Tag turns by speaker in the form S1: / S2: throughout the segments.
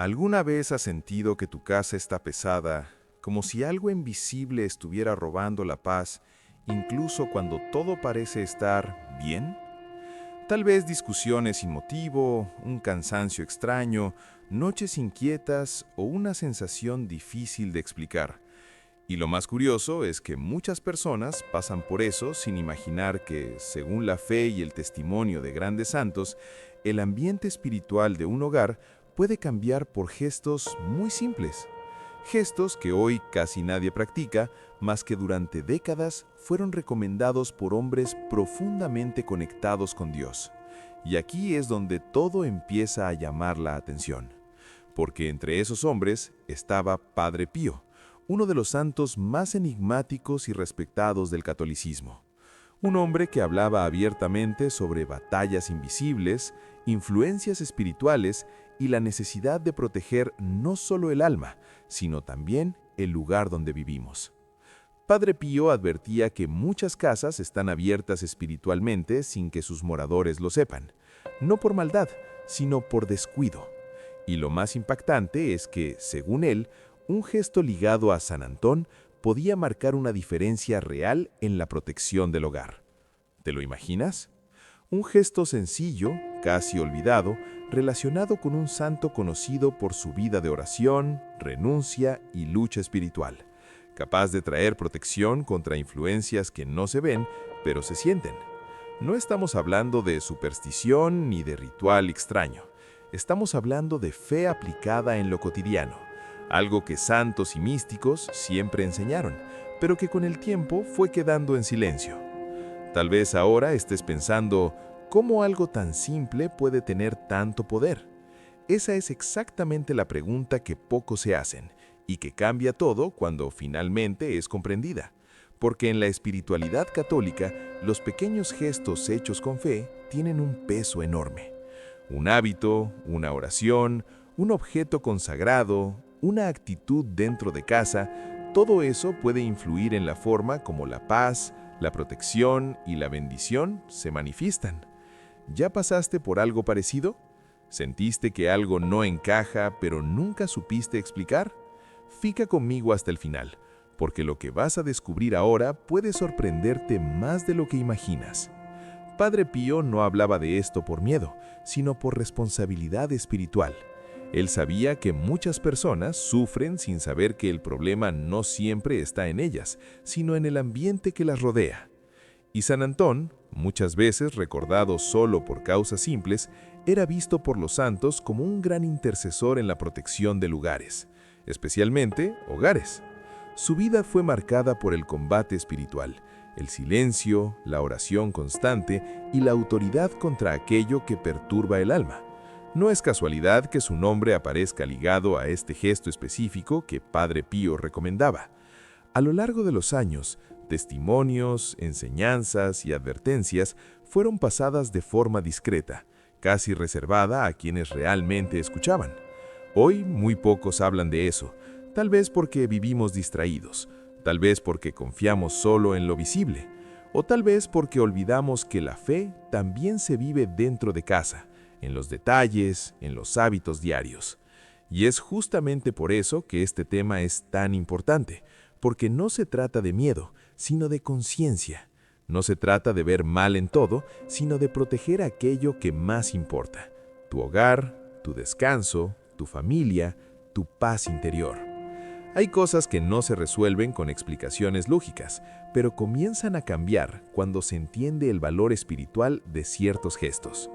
S1: ¿Alguna vez has sentido que tu casa está pesada, como si algo invisible estuviera robando la paz, incluso cuando todo parece estar bien? Tal vez discusiones sin motivo, un cansancio extraño, noches inquietas o una sensación difícil de explicar. Y lo más curioso es que muchas personas pasan por eso sin imaginar que, según la fe y el testimonio de grandes santos, el ambiente espiritual de un hogar puede cambiar por gestos muy simples. Gestos que hoy casi nadie practica, mas que durante décadas fueron recomendados por hombres profundamente conectados con Dios. Y aquí es donde todo empieza a llamar la atención. Porque entre esos hombres estaba Padre Pío, uno de los santos más enigmáticos y respetados del catolicismo. Un hombre que hablaba abiertamente sobre batallas invisibles, influencias espirituales y la necesidad de proteger no solo el alma, sino también el lugar donde vivimos. Padre Pío advertía que muchas casas están abiertas espiritualmente sin que sus moradores lo sepan, no por maldad, sino por descuido. Y lo más impactante es que, según él, un gesto ligado a San Antón podía marcar una diferencia real en la protección del hogar. ¿Te lo imaginas? Un gesto sencillo, casi olvidado, relacionado con un santo conocido por su vida de oración, renuncia y lucha espiritual, capaz de traer protección contra influencias que no se ven, pero se sienten. No estamos hablando de superstición ni de ritual extraño. Estamos hablando de fe aplicada en lo cotidiano, algo que santos y místicos siempre enseñaron, pero que con el tiempo fue quedando en silencio. Tal vez ahora estés pensando, ¿cómo algo tan simple puede tener tanto poder? Esa es exactamente la pregunta que pocos se hacen, y que cambia todo cuando finalmente es comprendida. Porque en la espiritualidad católica, los pequeños gestos hechos con fe tienen un peso enorme. Un hábito, una oración, un objeto consagrado, una actitud dentro de casa, todo eso puede influir en la forma como la paz, la protección y la bendición se manifiestan. ¿Ya pasaste por algo parecido? ¿Sentiste que algo no encaja, pero nunca supiste explicar? Fica conmigo hasta el final, porque lo que vas a descubrir ahora puede sorprenderte más de lo que imaginas. Padre Pío no hablaba de esto por miedo, sino por responsabilidad espiritual. Él sabía que muchas personas sufren sin saber que el problema no siempre está en ellas, sino en el ambiente que las rodea. Y San Antón, muchas veces recordado solo por causas simples, era visto por los santos como un gran intercesor en la protección de lugares, especialmente hogares. Su vida fue marcada por el combate espiritual, el silencio, la oración constante y la autoridad contra aquello que perturba el alma. No es casualidad que su nombre aparezca ligado a este gesto específico que Padre Pío recomendaba. A lo largo de los años, testimonios, enseñanzas y advertencias fueron pasadas de forma discreta, casi reservada a quienes realmente escuchaban. Hoy muy pocos hablan de eso, tal vez porque vivimos distraídos, tal vez porque confiamos solo en lo visible, o tal vez porque olvidamos que la fe también se vive dentro de casa, en los detalles, en los hábitos diarios. Y es justamente por eso que este tema es tan importante, porque no se trata de miedo, sino de conciencia. No se trata de ver mal en todo, sino de proteger aquello que más importa: tu hogar, tu descanso, tu familia, tu paz interior. Hay cosas que no se resuelven con explicaciones lógicas, pero comienzan a cambiar cuando se entiende el valor espiritual de ciertos gestos.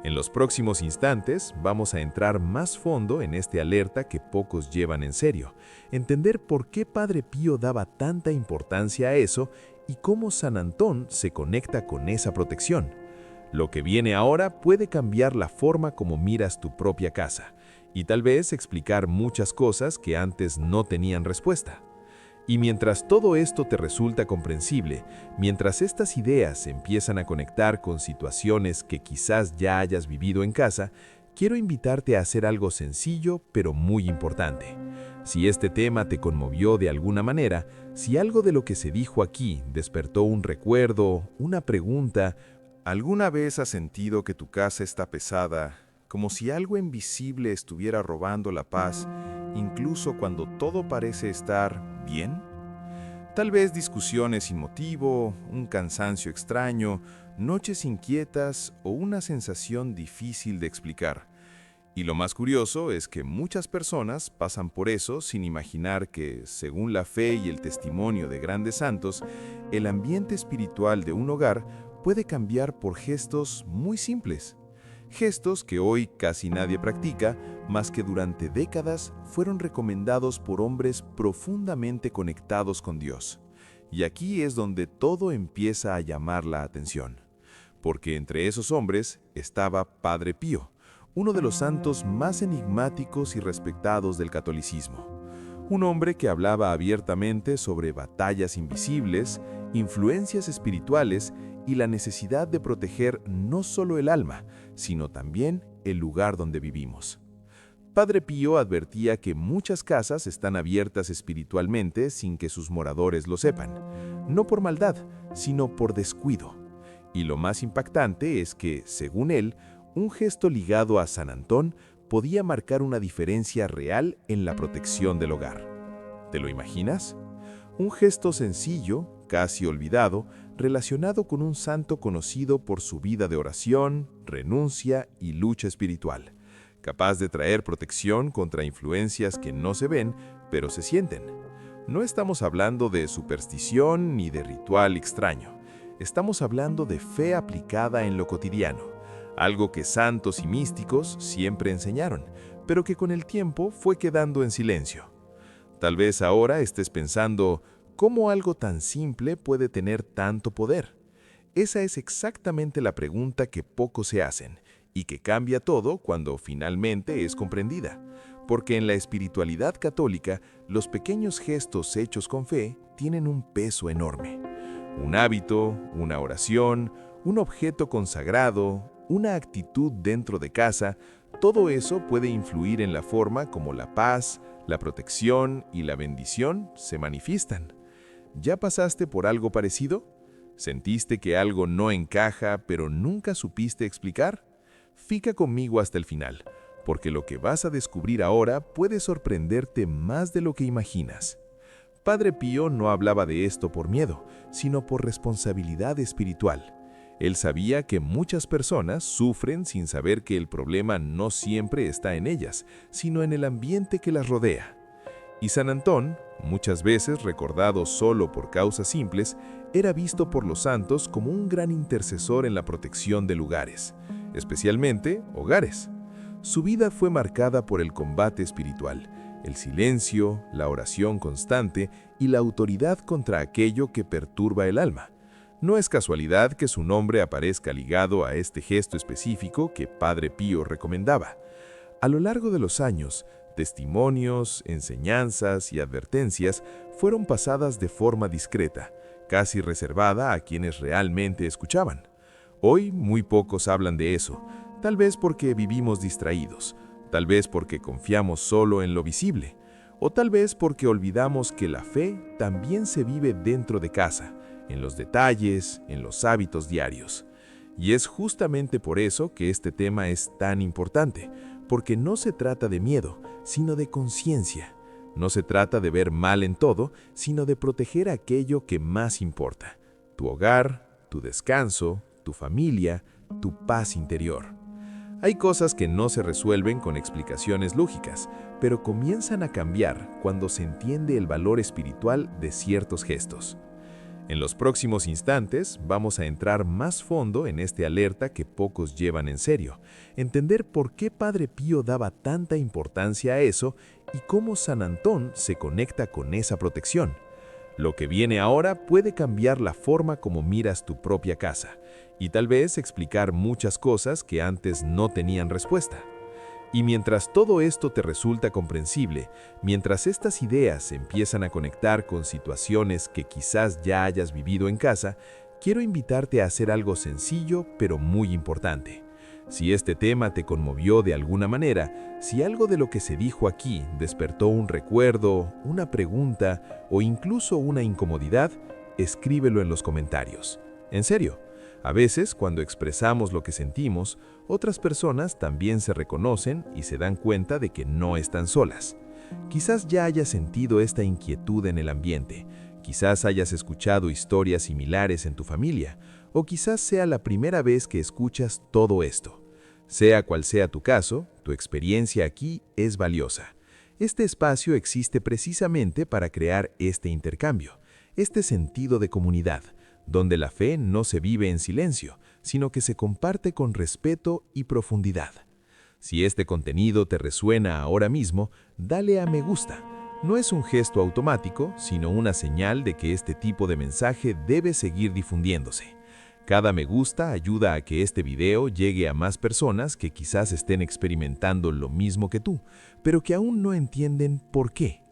S1: En los próximos instantes vamos a entrar más fondo en este alerta que pocos llevan en serio, entender por qué Padre Pío daba tanta importancia a eso y cómo San Antón se conecta con esa protección. Lo que viene ahora puede cambiar la forma como miras tu propia casa y tal vez explicar muchas cosas que antes no tenían respuesta. Y mientras todo esto te resulta comprensible, mientras estas ideas empiezan a conectar con situaciones que quizás ya hayas vivido en casa, quiero invitarte a hacer algo sencillo pero muy importante. Si este tema te conmovió de alguna manera, si algo de lo que se dijo aquí despertó un recuerdo, una pregunta, ¿alguna vez has sentido que tu casa está pesada, como si algo invisible estuviera robando la paz, incluso cuando todo parece estar bien. Tal vez discusiones sin motivo, un cansancio extraño, noches inquietas o una sensación difícil de explicar. Y lo más curioso es que muchas personas pasan por eso sin imaginar que, según la fe y el testimonio de grandes santos, el ambiente espiritual de un hogar puede cambiar por gestos muy simples. Gestos que hoy casi nadie practica, mas que durante décadas fueron recomendados por hombres profundamente conectados con Dios. Y aquí es donde todo empieza a llamar la atención. Porque entre esos hombres estaba Padre Pío, uno de los santos más enigmáticos y respetados del catolicismo. Un hombre que hablaba abiertamente sobre batallas invisibles, influencias espirituales y la necesidad de proteger no solo el alma, sino también el lugar donde vivimos. Padre Pío advertía que muchas casas están abiertas espiritualmente sin que sus moradores lo sepan, no por maldad, sino por descuido. Y lo más impactante es que, según él, un gesto ligado a San Antón podía marcar una diferencia real en la protección del hogar. ¿Te lo imaginas? Un gesto sencillo, casi olvidado, relacionado con un santo conocido por su vida de oración, renuncia y lucha espiritual, capaz de traer protección contra influencias que no se ven, pero se sienten. No estamos hablando de superstición ni de ritual extraño. Estamos hablando de fe aplicada en lo cotidiano, algo que santos y místicos siempre enseñaron, pero que con el tiempo fue quedando en silencio. Tal vez ahora estés pensando, ¿cómo algo tan simple puede tener tanto poder? Esa es exactamente la pregunta que pocos se hacen y que cambia todo cuando finalmente es comprendida. Porque en la espiritualidad católica, los pequeños gestos hechos con fe tienen un peso enorme. Un hábito, una oración, un objeto consagrado, una actitud dentro de casa, todo eso puede influir en la forma como la paz, la protección y la bendición se manifiestan. ¿Ya pasaste por algo parecido? ¿Sentiste que algo no encaja, pero nunca supiste explicar? Fica conmigo hasta el final, porque lo que vas a descubrir ahora puede sorprenderte más de lo que imaginas. Padre Pío no hablaba de esto por miedo, sino por responsabilidad espiritual. Él sabía que muchas personas sufren sin saber que el problema no siempre está en ellas, sino en el ambiente que las rodea. Y San Antón, muchas veces recordado solo por causas simples, era visto por los santos como un gran intercesor en la protección de lugares, especialmente hogares. Su vida fue marcada por el combate espiritual, el silencio, la oración constante y la autoridad contra aquello que perturba el alma. No es casualidad que su nombre aparezca ligado a este gesto específico que Padre Pío recomendaba. A lo largo de los años, testimonios, enseñanzas y advertencias fueron pasadas de forma discreta, casi reservada a quienes realmente escuchaban. Hoy muy pocos hablan de eso, tal vez porque vivimos distraídos, tal vez porque confiamos solo en lo visible, o tal vez porque olvidamos que la fe también se vive dentro de casa, en los detalles, en los hábitos diarios. Y es justamente por eso que este tema es tan importante, porque no se trata de miedo, sino de conciencia. No se trata de ver mal en todo, sino de proteger aquello que más importa: tu hogar, tu descanso, tu familia, tu paz interior. Hay cosas que no se resuelven con explicaciones lógicas, pero comienzan a cambiar cuando se entiende el valor espiritual de ciertos gestos. En los próximos instantes vamos a entrar más fondo en este alerta que pocos llevan en serio, entender por qué Padre Pío daba tanta importancia a eso y cómo San Antón se conecta con esa protección. Lo que viene ahora puede cambiar la forma como miras tu propia casa y tal vez explicar muchas cosas que antes no tenían respuesta. Y mientras todo esto te resulta comprensible, mientras estas ideas empiezan a conectar con situaciones que quizás ya hayas vivido en casa, quiero invitarte a hacer algo sencillo pero muy importante. Si este tema te conmovió de alguna manera, si algo de lo que se dijo aquí despertó un recuerdo, una pregunta o incluso una incomodidad, escríbelo en los comentarios. En serio, A veces, cuando expresamos lo que sentimos, otras personas también se reconocen y se dan cuenta de que no están solas. Quizás ya hayas sentido esta inquietud en el ambiente, quizás hayas escuchado historias similares en tu familia, o quizás sea la primera vez que escuchas todo esto. Sea cual sea tu caso, tu experiencia aquí es valiosa. Este espacio existe precisamente para crear este intercambio, este sentido de comunidad, donde la fe no se vive en silencio, sino que se comparte con respeto y profundidad. Si este contenido te resuena ahora mismo, dale a me gusta. No es un gesto automático, sino una señal de que este tipo de mensaje debe seguir difundiéndose. Cada me gusta ayuda a que este video llegue a más personas que quizás estén experimentando lo mismo que tú, pero que aún no entienden por qué.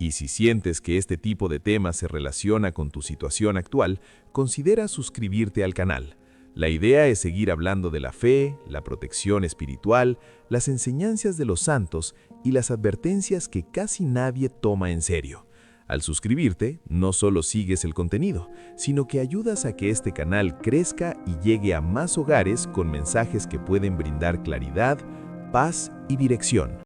S1: Y si sientes que este tipo de tema se relaciona con tu situación actual, considera suscribirte al canal. La idea es seguir hablando de la fe, la protección espiritual, las enseñanzas de los santos y las advertencias que casi nadie toma en serio. Al suscribirte, no solo sigues el contenido, sino que ayudas a que este canal crezca y llegue a más hogares con mensajes que pueden brindar claridad, paz y dirección.